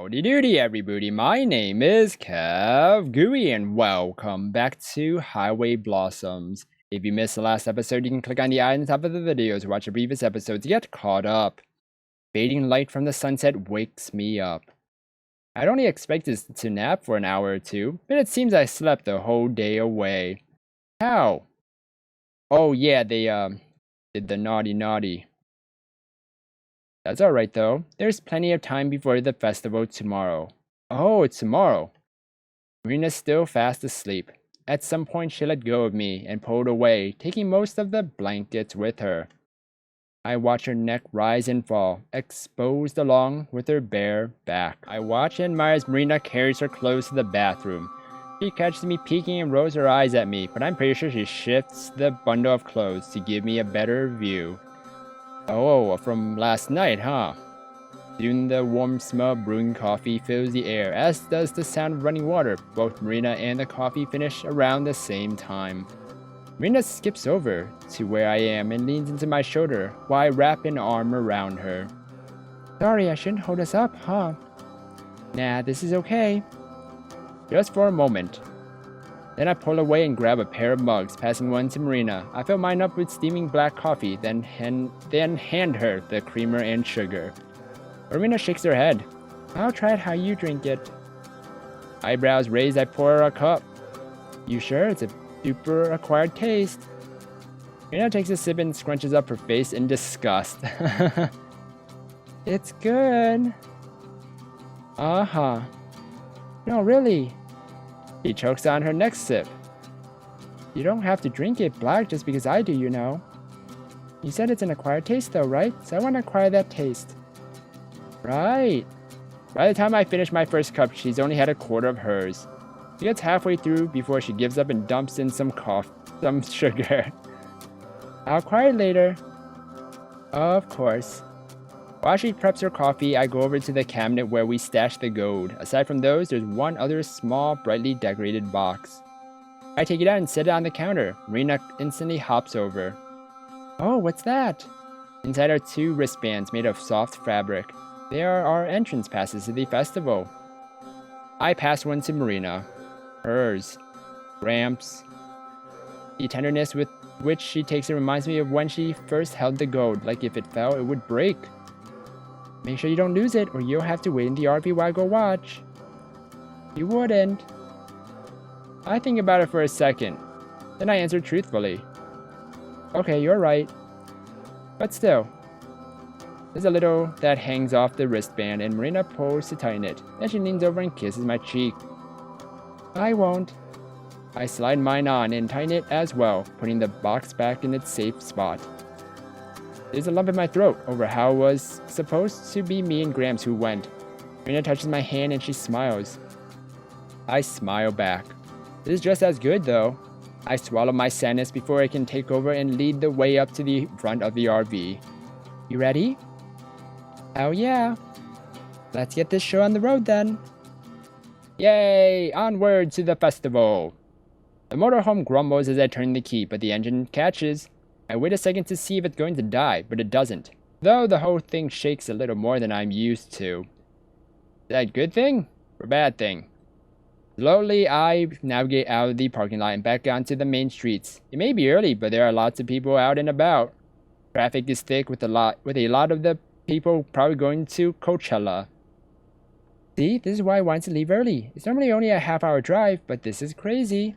Howdy doody everybody, my name is KevGuuey and welcome back to Highway Blossoms. If you missed the last episode, you can click on the eye on the top of the video to watch the previous episode to get caught up. Fading light from the sunset wakes me up. I'd only expected to nap for an hour or two, but it seems I slept the whole day away. How? Oh yeah, they did the naughty. That's alright though. There's plenty of time before the festival tomorrow. Oh, it's tomorrow. Marina's still fast asleep. At some point she let go of me and pulled away, taking most of the blankets with her. I watch her neck rise and fall, exposed along with her bare back. I watch and admire as Marina carries her clothes to the bathroom. She catches me peeking and rolls her eyes at me, but I'm pretty sure she shifts the bundle of clothes to give me a better view. Oh, from last night, huh? Soon the warm smell of brewing coffee fills the air, as does the sound of running water. Both Marina and the coffee finish around the same time. Marina skips over to where I am and leans into my shoulder while I wrap an arm around her. Sorry, I shouldn't hold us up, huh? Nah, this is okay. Just for a moment. Then I pull away and grab a pair of mugs, passing one to Marina. I fill mine up with steaming black coffee, then hand her the creamer and sugar. Marina shakes her head. I'll try it how you drink it. Eyebrows raised, I pour her a cup. You sure? It's a super acquired taste. Marina takes a sip and scrunches up her face in disgust. It's good. Uh-huh. No, really. She chokes on her next sip. You don't have to drink it black just because I do, you know. You said it's an acquired taste though, right? So I want to acquire that taste. Right. By the time I finish my first cup, she's only had a quarter of hers. She gets halfway through before she gives up and dumps in some sugar. I'll acquire it later. Of course. While she preps her coffee, I go over to the cabinet where we stash the gold. Aside from those, there's one other small, brightly decorated box. I take it out and set it on the counter. Marina instantly hops over. Oh, what's that? Inside are two wristbands made of soft fabric. They are our entrance passes to the festival. I pass one to Marina. Hers. Gramps. The tenderness with which she takes it reminds me of when she first held the gold, like if it fell, it would break. Make sure you don't lose it, or you'll have to wait in the RV while I go watch. You wouldn't. I think about it for a second. Then I answer truthfully. Okay, you're right. But still. There's a little that hangs off the wristband, and Marina pulls to tighten it. Then she leans over and kisses my cheek. I won't. I slide mine on and tighten it as well, putting the box back in its safe spot. There's a lump in my throat over how it was supposed to be me and Gramps who went. Marina touches my hand and she smiles. I smile back. This is just as good though. I swallow my sadness before I can take over and lead the way up to the front of the RV. You ready? Hell yeah. Let's get this show on the road then. Yay! Onward to the festival. The motorhome grumbles as I turn the key, but the engine catches. I wait a second to see if it's going to die, but it doesn't. Though the whole thing shakes a little more than I'm used to. Is that a good thing? Or bad thing? Slowly, I navigate out of the parking lot and back onto the main streets. It may be early, but there are lots of people out and about. Traffic is thick with a lot of the people probably going to Coachella. See, this is why I wanted to leave early. It's normally only a half-hour drive, but this is crazy.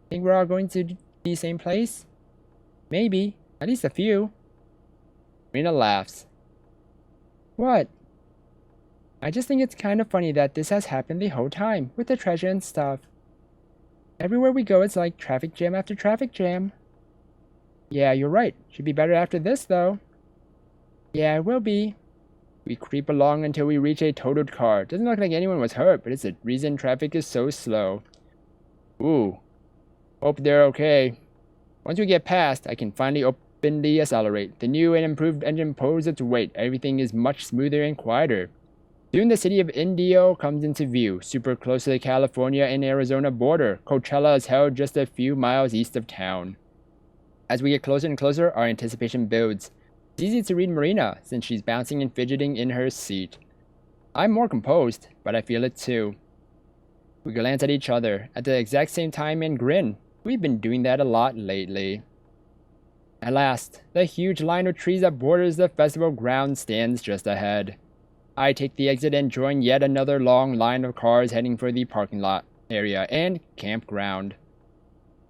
Think we're all going to the same place? Maybe. At least a few. Marina laughs. What? I just think it's kind of funny that this has happened the whole time, with the treasure and stuff. Everywhere we go it's like traffic jam after traffic jam. Yeah, you're right. Should be better after this, though. Yeah, it will be. We creep along until we reach a totaled car. Doesn't look like anyone was hurt, but it's the reason traffic is so slow. Ooh. Hope they're okay. Once we get past, I can finally openly accelerate. The new and improved engine pulls its weight. Everything is much smoother and quieter. Soon the city of Indio comes into view, super close to the California and Arizona border. Coachella is held just a few miles east of town. As we get closer and closer, our anticipation builds. It's easy to read Marina, since she's bouncing and fidgeting in her seat. I'm more composed, but I feel it too. We glance at each other at the exact same time and grin. We've been doing that a lot lately. At last, the huge line of trees that borders the festival ground stands just ahead. I take the exit and join yet another long line of cars heading for the parking lot area and campground.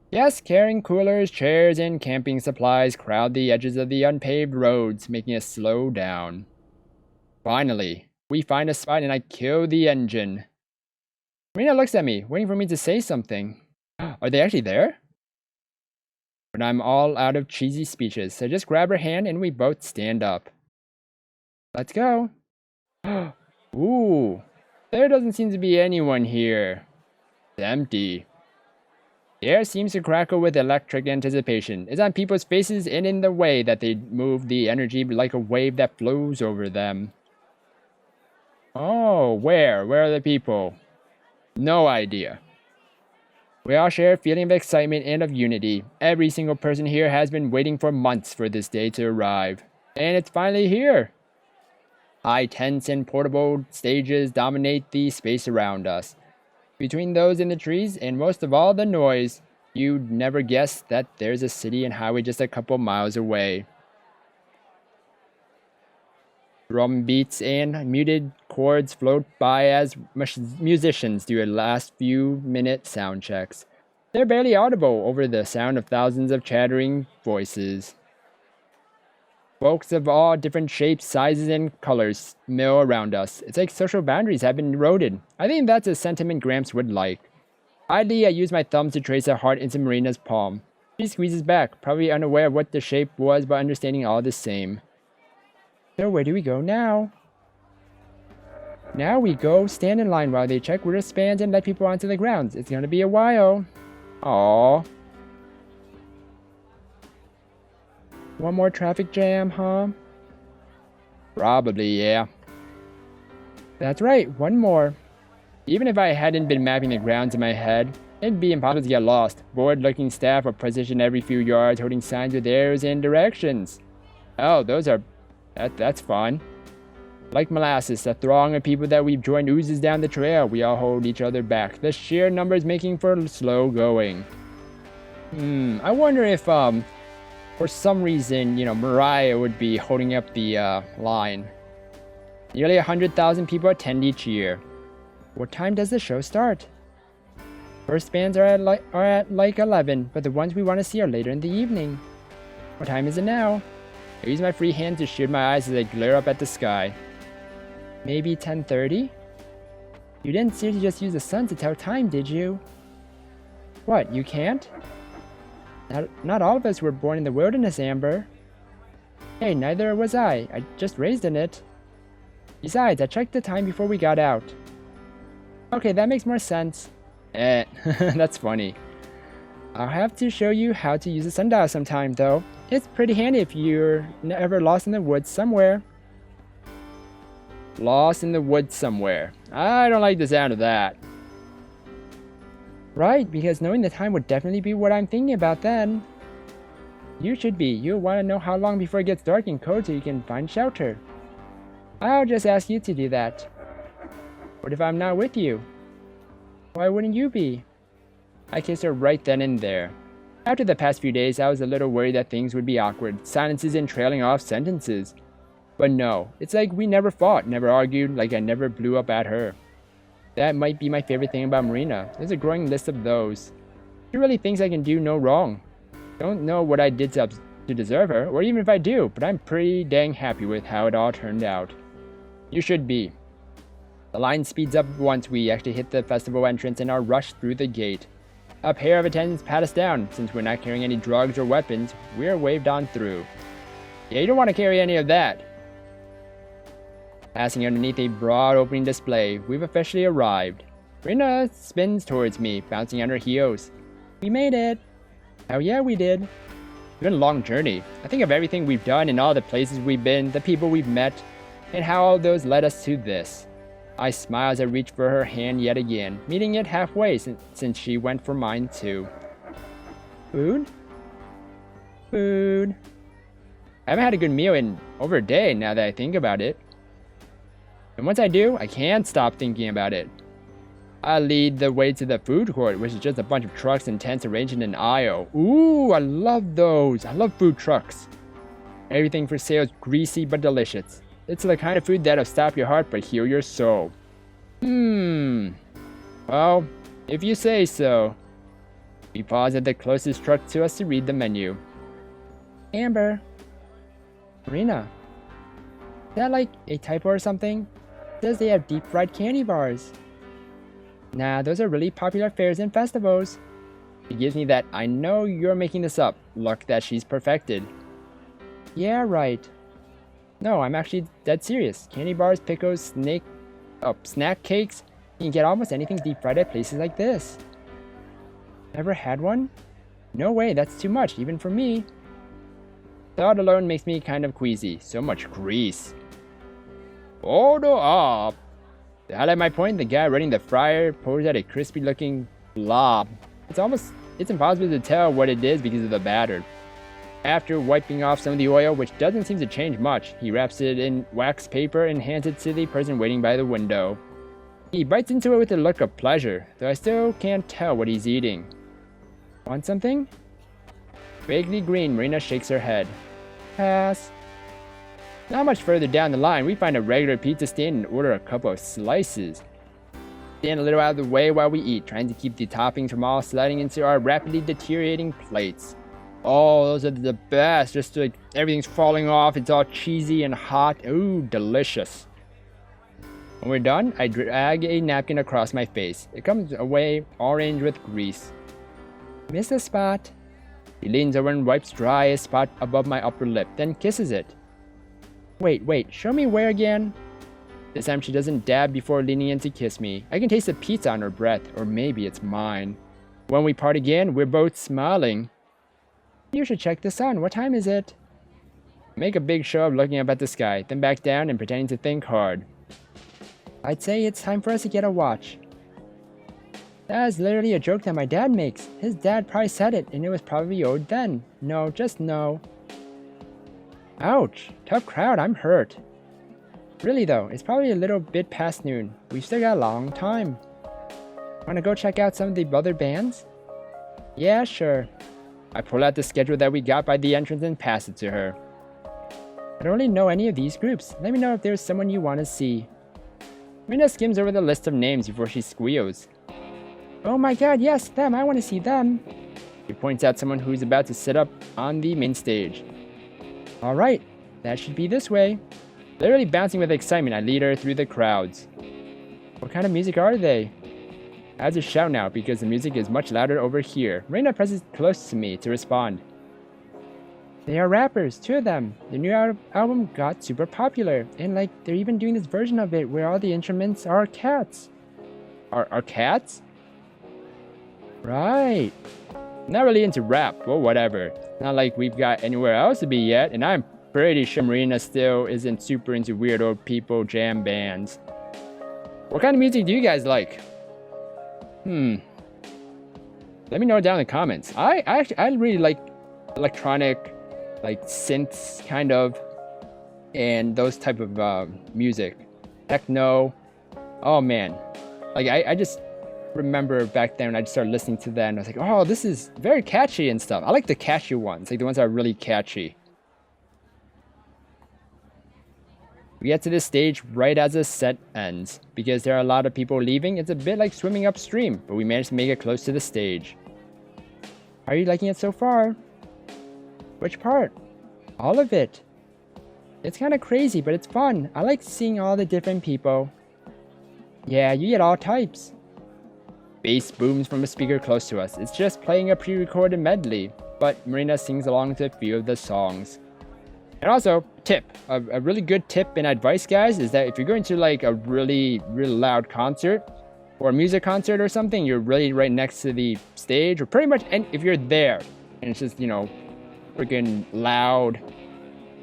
Yes, carrying coolers, chairs, and camping supplies crowd the edges of the unpaved roads, making us slow down. Finally, we find a spot and I kill the engine. Marina looks at me, waiting for me to say something. Are they actually there? But I'm all out of cheesy speeches, so just grab her hand and we both stand up. Let's go. Ooh, there doesn't seem to be anyone here. It's empty. The air seems to crackle with electric anticipation. It's on people's faces and in the way that they move the energy like a wave that flows over them. Oh, where? Where are the people? No idea. We all share a feeling of excitement and of unity. Every single person here has been waiting for months for this day to arrive. And it's finally here. High tents and portable stages dominate the space around us. Between those in the trees, and most of all the noise, you'd never guess that there's a city and highway just a couple miles away. Drum beats and muted chords float by as musicians do a last few minute sound checks. They're barely audible over the sound of thousands of chattering voices. Folks of all different shapes, sizes, and colors mill around us. It's like social boundaries have been eroded. I think that's a sentiment Gramps would like. Idly, I use my thumbs to trace a heart into Marina's palm. She squeezes back, probably unaware of what the shape was, but understanding all the same. So where do we go now? Now we go stand in line while they check wristbands and let people onto the grounds. It's gonna be a while. Aww. One more traffic jam, huh? Probably, yeah. That's right, one more. Even if I hadn't been mapping the grounds in my head, it'd be impossible to get lost. Bored-looking staff are positioned every few yards, holding signs with arrows and directions. Oh, that's fun. Like molasses, the throng of people that we've joined oozes down the trail. We all hold each other back, the sheer numbers making for slow going. I wonder if, for some reason, Mariah would be holding up the line. Nearly 100,000 people attend each year. What time does the show start? First bands are at like 11, but the ones we want to see are later in the evening. What time is it now? I use my free hand to shield my eyes as I glare up at the sky. Maybe 10:30? You didn't seriously just use the sun to tell time, did you? What, you can't? Not all of us were born in the wilderness, Amber. Hey, neither was I. I just raised in it. Besides, I checked the time before we got out. Okay, that makes more sense. That's funny. I'll have to show you how to use a sundial sometime, though. It's pretty handy if you're ever lost in the woods somewhere. Lost in the woods somewhere. I don't like the sound of that. Right, because knowing the time would definitely be what I'm thinking about then. You should be. You'll want to know how long before it gets dark and cold so you can find shelter. I'll just ask you to do that. What if I'm not with you? Why wouldn't you be? I kissed her right then and there. After the past few days, I was a little worried that things would be awkward, silences and trailing off sentences. But no, it's like we never fought, never argued, like I never blew up at her. That might be my favorite thing about Marina. There's a growing list of those. She really thinks I can do no wrong. Don't know what I did to deserve her, or even if I do, but I'm pretty dang happy with how it all turned out. You should be. The line speeds up once we actually hit the festival entrance and are rushed through the gate. A pair of attendants pat us down. Since we're not carrying any drugs or weapons, we're waved on through. Yeah, you don't want to carry any of that. Passing underneath a broad opening display, we've officially arrived. Marina spins towards me, bouncing on her heels. We made it. Oh yeah, we did. It's been a long journey. I think of everything we've done and all the places we've been, the people we've met, and how all those led us to this. I smile as I reach for her hand yet again, meeting it halfway since she went for mine too. Food? Food. I haven't had a good meal in over a day now that I think about it. And once I do, I can't stop thinking about it. I lead the way to the food court, which is just a bunch of trucks and tents arranged in an aisle. Ooh, I love those. I love food trucks. Everything for sale is greasy but delicious. It's the kind of food that'll stop your heart but heal your soul. Well, if you say so. We pause at the closest truck to us to read the menu. Amber. Marina. Is that like a typo or something? It says they have deep fried candy bars. Nah, those are really popular fairs and festivals. It gives me that I know you're making this up look that she's perfected. Yeah, right. No, I'm actually dead serious. Candy bars, pickles, snack cakes. You can get almost anything deep fried at places like this. Never had one? No way, that's too much, even for me. Thought alone makes me kind of queasy. So much grease. Order up! To highlight my point, the guy running the fryer pours out a crispy looking blob. It's impossible to tell what it is because of the batter. After wiping off some of the oil, which doesn't seem to change much, he wraps it in wax paper and hands it to the person waiting by the window. He bites into it with a look of pleasure, though I still can't tell what he's eating. Want something? Vaguely green, Marina shakes her head. Pass. Not much further down the line, we find a regular pizza stand and order a couple of slices. Stand a little out of the way while we eat, trying to keep the toppings from all sliding into our rapidly deteriorating plates. Oh, those are the best. Just like everything's falling off. It's all cheesy and hot. Ooh, delicious. When we're done, I drag a napkin across my face. It comes away orange with grease. Miss a spot. He leans over and wipes dry a spot above my upper lip, then kisses it. Wait, show me where again? This time she doesn't dab before leaning in to kiss me. I can taste the pizza on her breath, or maybe it's mine. When we part again, we're both smiling. You should check the sun. What time is it? Make a big show of looking up at the sky, then back down and pretending to think hard. I'd say it's time for us to get a watch. That is literally a joke that my dad makes. His dad probably said it, and it was probably old then. No, just no. Ouch. Tough crowd, I'm hurt. Really though, it's probably a little bit past noon. We've still got a long time. Wanna go check out some of the other bands? Yeah, sure. I pull out the schedule that we got by the entrance and pass it to her. I don't really know any of these groups. Let me know if there's someone you want to see. Marina skims over the list of names before she squeals. Oh my god, yes, them, I want to see them. She points out someone who's about to sit up on the main stage. Alright, that should be this way. Literally bouncing with excitement, I lead her through the crowds. What kind of music are they? I have to shout now because the music is much louder over here. Marina presses close to me to respond. They are rappers, two of them. The new album got super popular, and like they're even doing this version of it where all the instruments are cats. Are cats? Right. Not really into rap, well whatever. Not like we've got anywhere else to be yet, and I'm pretty sure Marina still isn't super into weird old people jam bands. What kind of music do you guys like? Let me know down in the comments. I really like electronic, like synths kind of, and those type of music. Techno. Oh man. Like I just remember back then when I just started listening to that and I was like, oh, this is very catchy and stuff. I like the catchy ones, like the ones that are really catchy. We get to this stage right as the set ends. Because there are a lot of people leaving, it's a bit like swimming upstream, but we managed to make it close to the stage. Are you liking it so far? Which part? All of it. It's kind of crazy, but it's fun. I like seeing all the different people. Yeah, you get all types. Bass booms from a speaker close to us. It's just playing a pre-recorded medley, but Marina sings along to a few of the songs. And also, tip. A really good tip and advice, guys, is that if you're going to like a really loud concert or a music concert or something, you're really right next to the stage, or pretty much, and if you're there and it's just, you know, freaking loud,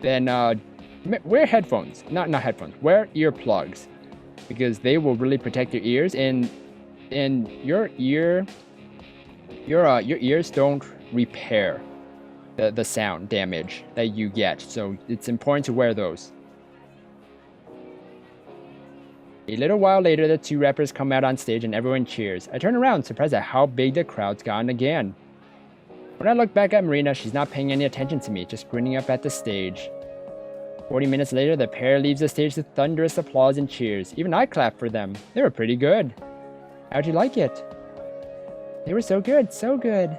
then wear headphones. Not headphones. Wear earplugs, because they will really protect your ears, and your ears don't repair the sound damage that you get, so it's important to wear those. A little while later, the two rappers come out on stage and everyone cheers. I turn around, surprised at how big the crowd's gotten again. When I look back at Marina, she's not paying any attention to me, just grinning up at the stage. 40 minutes later, the pair leaves the stage to thunderous applause and cheers. Even I clapped for them. They were pretty good. How'd you like it? They were so good, so good.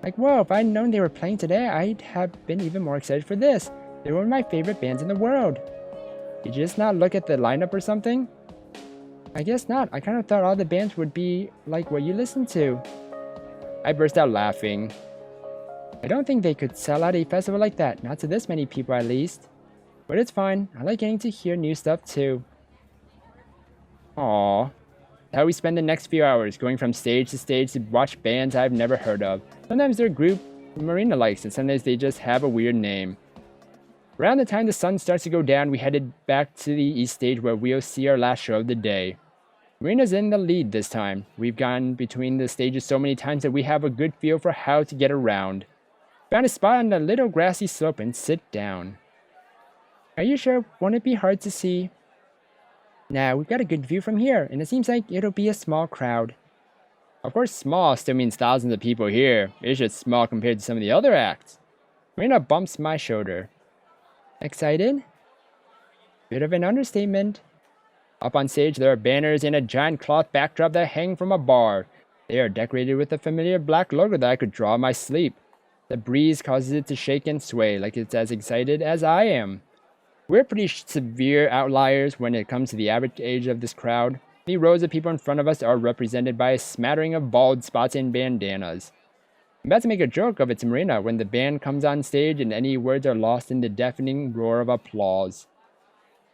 Like, whoa, if I'd known they were playing today, I'd have been even more excited for this. They were my favorite bands in the world. Did you just not look at the lineup or something? I guess not. I kind of thought all the bands would be like what you listened to. I burst out laughing. I don't think they could sell out a festival like that, not to this many people at least. But it's fine, I like getting to hear new stuff too. Aww. How we spend the next few hours, going from stage to watch bands I've never heard of. Sometimes they're a group Marina likes, and sometimes they just have a weird name. Around the time the sun starts to go down, we headed back to the east stage where we'll see our last show of the day. Marina's in the lead this time. We've gone between the stages so many times that we have a good feel for how to get around. Found a spot on the little grassy slope and sit down. Are you sure? Won't it be hard to see? Nah, we've got a good view from here, and it seems like it'll be a small crowd. Of course, small still means thousands of people here. It's just small compared to some of the other acts. Marina bumps my shoulder. Excited? Bit of an understatement. Up on stage, there are banners and a giant cloth backdrop that hang from a bar. They are decorated with a familiar black logo that I could draw in my sleep. The breeze causes it to shake and sway like it's as excited as I am. We're pretty severe outliers when it comes to the average age of this crowd. The rows of people in front of us are represented by a smattering of bald spots and bandanas. I'm about to make a joke of it to Marina when the band comes on stage and any words are lost in the deafening roar of applause.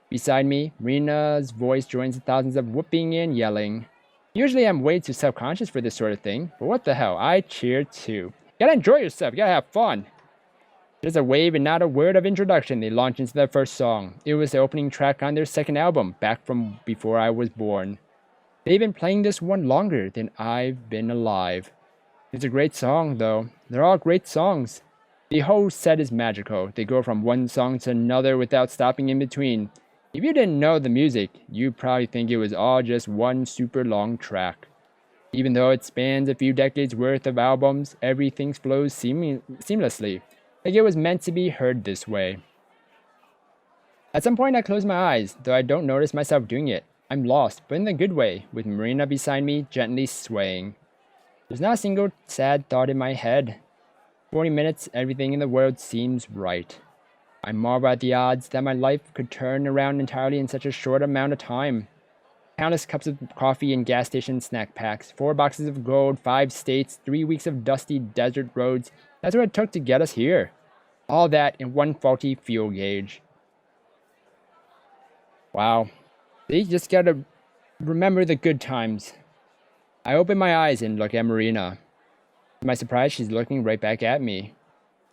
Beside me, Marina's voice joins the thousands of whooping and yelling. Usually I'm way too self-conscious for this sort of thing, but what the hell, I cheer too. You gotta enjoy yourself, you gotta have fun. There's a wave and not a word of introduction. They launch into their first song. It was the opening track on their second album, back from before I was born. They've been playing this one longer than I've been alive. It's a great song, though. They're all great songs. The whole set is magical. They go from one song to another without stopping in between. If you didn't know the music, you'd probably think it was all just one super long track. Even though it spans a few decades worth of albums, everything flows seamlessly. Like it was meant to be heard this way. At some point I close my eyes, though I don't notice myself doing it. I'm lost, but in the good way, with Marina beside me, gently swaying. There's not a single sad thought in my head. 40 minutes, everything in the world seems right. I marvel at the odds that my life could turn around entirely in such a short amount of time. Countless cups of coffee and gas station snack packs, 4 boxes of gold, 5 states, 3 weeks of dusty desert roads. That's what it took to get us here. All that in one faulty fuel gauge. Wow. They just gotta remember the good times. I open my eyes and look at Marina. To my surprise, she's looking right back at me.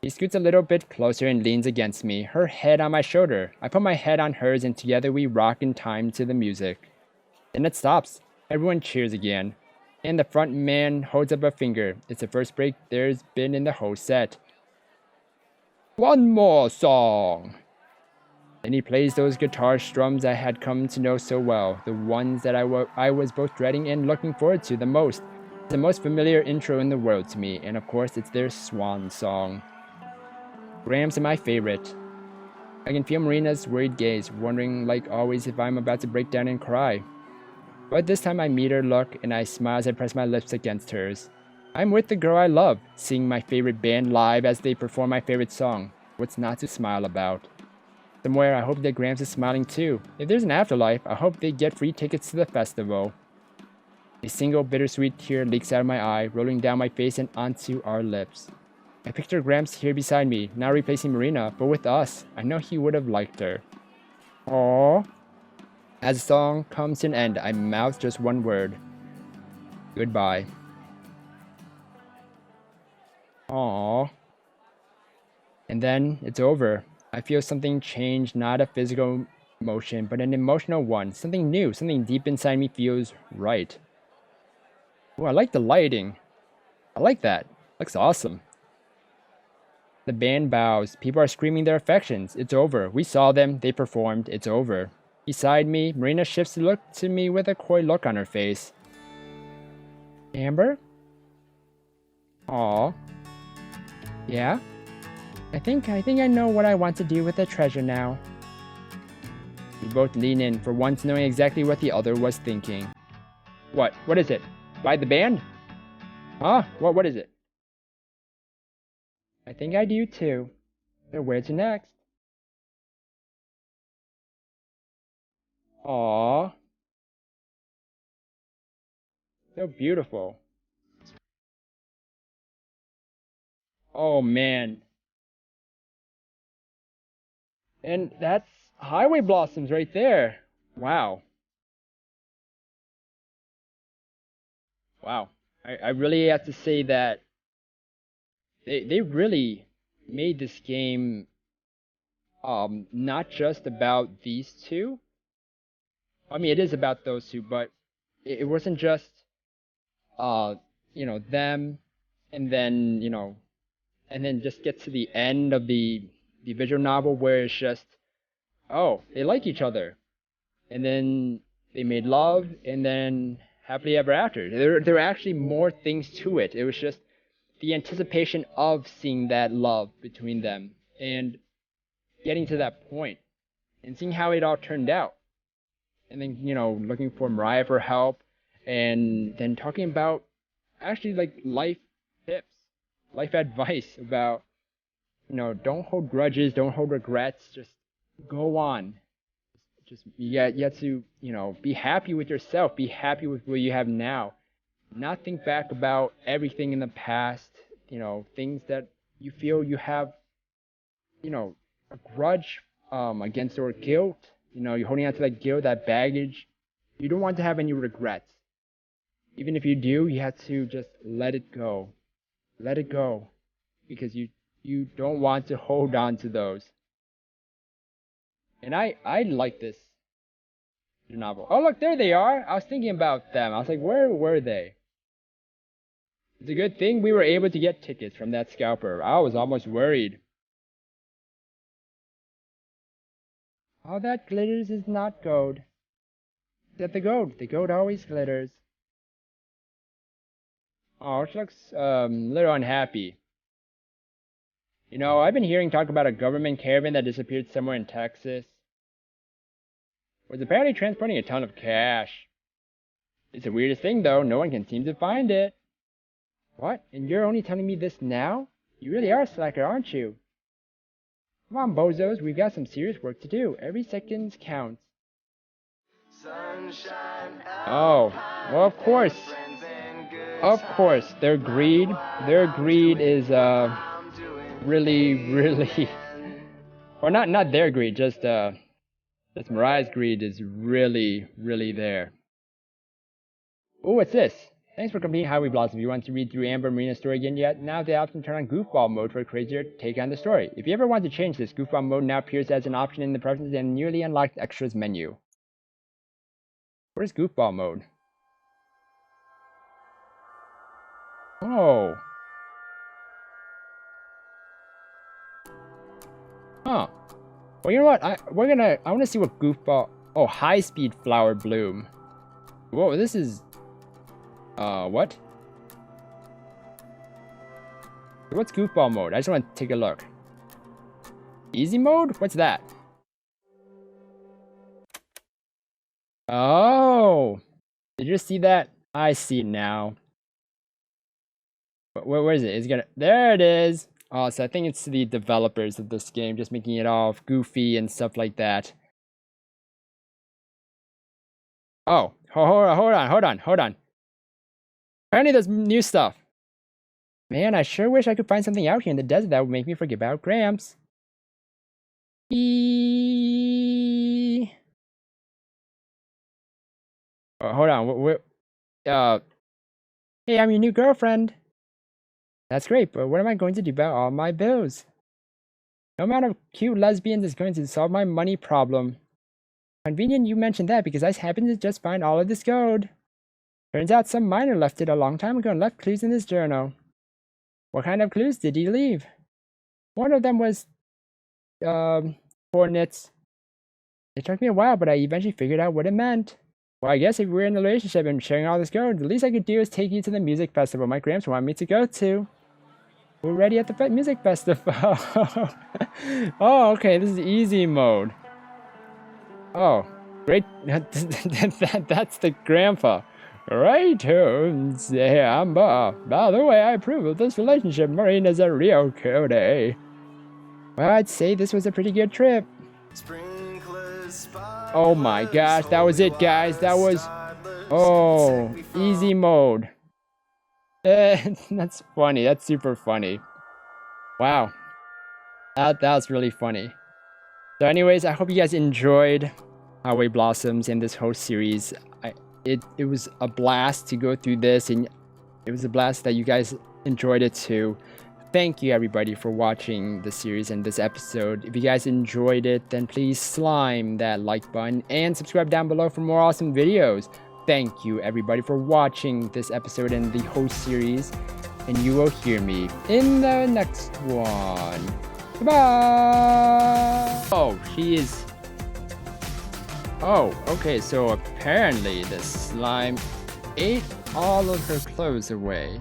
She scoots a little bit closer and leans against me, her head on my shoulder. I put my head on hers and together we rock in time to the music. Then it stops. Everyone cheers again. And the front man holds up a finger. It's the first break there's been in the whole set. One more song. Then he plays those guitar strums I had come to know so well, the ones that I was both dreading and looking forward to the most. It's the most familiar intro in the world to me, and of course it's their swan song. Grams are my favorite. I can feel Marina's worried gaze, wondering like always if I'm about to break down and cry. But this time I meet her look and I smile as I press my lips against hers. I'm with the girl I love, seeing my favorite band live as they perform my favorite song. What's not to smile about? Somewhere I hope that Grams is smiling too. If there's an afterlife, I hope they get free tickets to the festival. A single bittersweet tear leaks out of my eye, rolling down my face and onto our lips. I picture Grams here beside me, now replacing Marina, but with us. I know he would have liked her. Aww. As the song comes to an end, I mouth just one word. Goodbye. Aww. And then it's over. I feel something change, not a physical motion, but an emotional one. Something new, something deep inside me feels right. Oh, I like the lighting. I like that. Looks awesome. The band bows. People are screaming their affections. It's over. We saw them. They performed. It's over. Beside me, Marina shifts to look to me with a coy look on her face. Amber? Aw. Yeah? I think I know what I want to do with the treasure now. We both lean in, for once knowing exactly what the other was thinking. What? What is it? Buy the band? Huh? What is it? I think I do too. So where to next? Aww. So beautiful. Oh man. And that's highway blossoms right there. Wow. Wow. I really have to say that they really made this game not just about these two. I mean, it is about those two, but it wasn't just uh them, and then and then just get to the end of the visual novel where it's just, oh, they like each other, and then they made love, and then happily ever after. There were actually more things to it. It was just the anticipation of seeing that love between them and getting to that point and seeing how it all turned out. And then, looking for Mariah for help, and then talking about actually like life tips, life advice about, don't hold grudges, don't hold regrets, just go on. Just you have to, be happy with yourself, be happy with what you have now. Not think back about everything in the past, things that you feel you have, a grudge against, or guilt. You're holding on to that guilt, that baggage. You don't want to have any regrets. Even if you do, you have to just let it go. Let it go. Because you don't want to hold on to those. And I like this novel. Oh, look, there they are. I was thinking about them. I was like, where were they? It's a good thing we were able to get tickets from that scalper. I was almost worried. All that glitters is not gold. Except the gold always glitters. Oh, she looks a little unhappy. I've been hearing talk about a government caravan that disappeared somewhere in Texas. Was apparently transporting a ton of cash. It's the weirdest thing though, no one can seem to find it. What? And you're only telling me this now? You really are a slacker, aren't you? Come on, bozos, we've got some serious work to do. Every second counts. Oh, well, of course. Of course, their greed is really or not their greed, just Mariah's greed is really there. Oh, what's this? Thanks for completing Highway Blossom. If you want to read through Amber and Marina's story again yet, now the option to turn on Goofball mode for a crazier take on the story. If you ever want to change this, Goofball mode now appears as an option in the Preferences and newly unlocked Extras menu. Where's Goofball mode? Oh. Huh. Well, you know what? I want to see what Goofball... Oh, high-speed flower bloom. Whoa, this is... what? What's Goofball mode? I just want to take a look. Easy mode? What's that? Oh! Did you see that? I see it now. Where is it? Is it gonna... There it is! Oh, so I think it's the developers of this game just making it all goofy and stuff like that. Oh, hold on. Apparently there's new stuff. Man, I sure wish I could find something out here in the desert that would make me forget about Gramps. Oh, hold on. Hey, I'm your new girlfriend. That's great, but what am I going to do about all my bills? No amount of cute lesbians is going to solve my money problem. Convenient you mentioned that because I happened to just find all of this gold. Turns out some miner left it a long time ago and left clues in this journal. What kind of clues did he leave? One of them was, coordinates. It took me a while, but I eventually figured out what it meant. Well, I guess if we're in a relationship and sharing all this gold, the least I could do is take you to the music festival my gramps want me to go to. We're ready at the music festival. Oh, okay, this is easy mode. Oh, great. That's the grandpa. Right, Samba. By the way, I approve of this relationship. Marina's a real cutie. Well, I'd say this was a pretty good trip. Oh my gosh, that was it, guys. That was... Oh, easy mode. That's funny. That's super funny. Wow. That's really funny. So anyways, I hope you guys enjoyed Highway Blossoms in this whole series. It was a blast to go through this, and it was a blast that you guys enjoyed it too. Thank you everybody for watching the series and this episode. If you guys enjoyed it, then please slime that like button and subscribe down below for more awesome videos. Thank you everybody for watching this episode and the whole series, and you will hear me in the next one. Goodbye! Oh, she is... Oh, okay, so apparently the slime ate all of her clothes away.